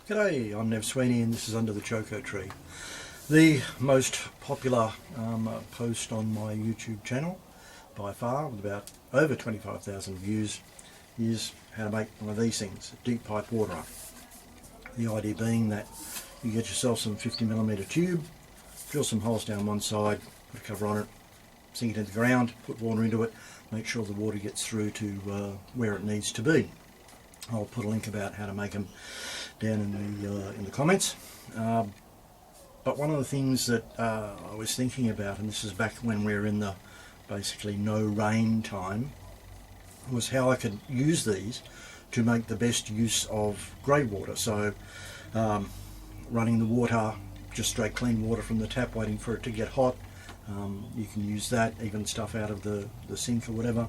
G'day, I'm Nev Sweeney and this is Under the Choco Tree. The most popular post on my YouTube channel by far, with about over 25,000 views, is how to make one of these things, a deep pipe waterer. The idea being that you get yourself some 50mm tube, drill some holes down one side, put a cover on it, sink it into the ground, put water into it, make sure the water gets through to where it needs to be. I'll put a link about how to make them down in the comments. But one of the things that I was thinking about, and this is back when we were in the basically no rain time, was how I could use these to make the best use of grey water. So running the water, just straight clean water from the tap, waiting for it to get hot. You can use that, even stuff out of the sink or whatever.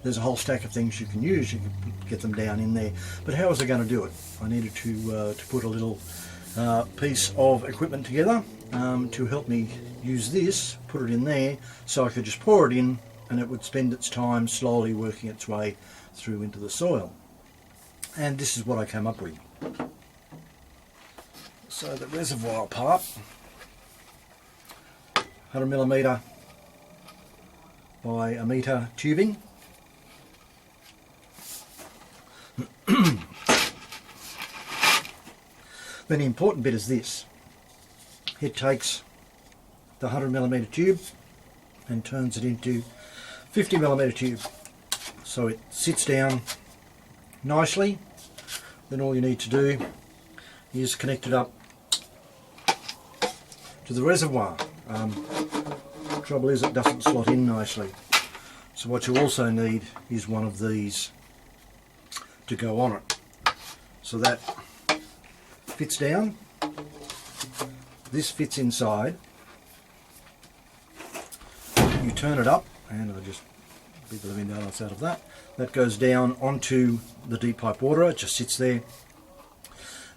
There's a whole stack of things you can use. You can get them down in there. But how was I going to do it? I needed to put a little piece of equipment together to help me use this, put it in there, so I could just pour it in and it would spend its time slowly working its way through into the soil. And this is what I came up with. So the reservoir pipe, 100mm by 1 metre tubing. Then the important bit is this. It takes the 100mm tube and turns it into 50mm tube. So it sits down nicely. Then all you need to do is connect it up to the reservoir. Trouble is it doesn't slot in nicely. So what you also need is one of these to go on it. So that fits down, this fits inside, you turn it up, and I'll just beat the living daylights out of that. That goes down onto the deep pipe waterer, it just sits there.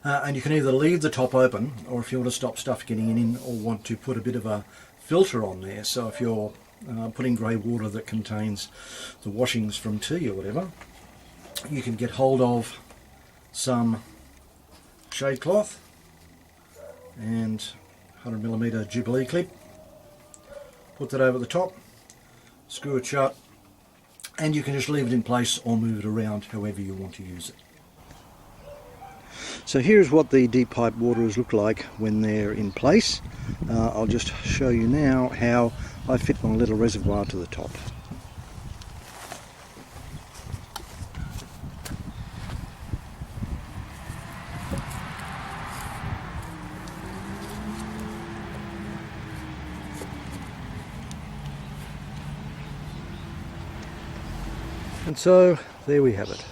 And you can either leave the top open, or if you want to stop stuff getting in, or want to put a bit of a filter on there, so if you're putting grey water that contains the washings from tea or whatever, you can get hold of some shade cloth and 100mm Jubilee clip, put that over the top, screw it shut, and you can just leave it in place or move it around however you want to use it. So here's what the deep pipe waterers look like when they're in place. I'll just show you now how I fit my little reservoir to the top. And so there we have it.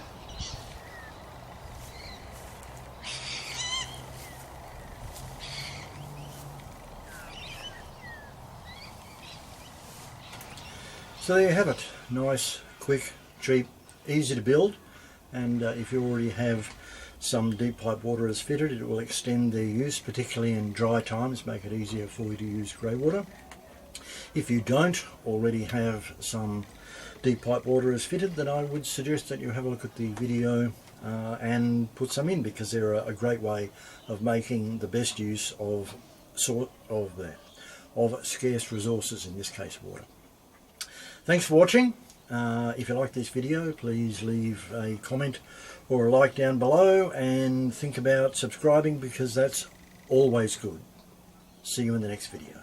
So there you have it. Nice, quick, cheap, easy to build, and if you already have some deep pipe waterers fitted, it will extend their use, particularly in dry times, make it easier for you to use grey water. If you don't already have some deep pipe waterers fitted, then I would suggest that you have a look at the video and put some in, because they're a great way of making the best use of scarce resources, in this case water. Thanks for watching. If you like this video, please leave a comment or a like down below, and think about subscribing, because that's always good. See you in the next video.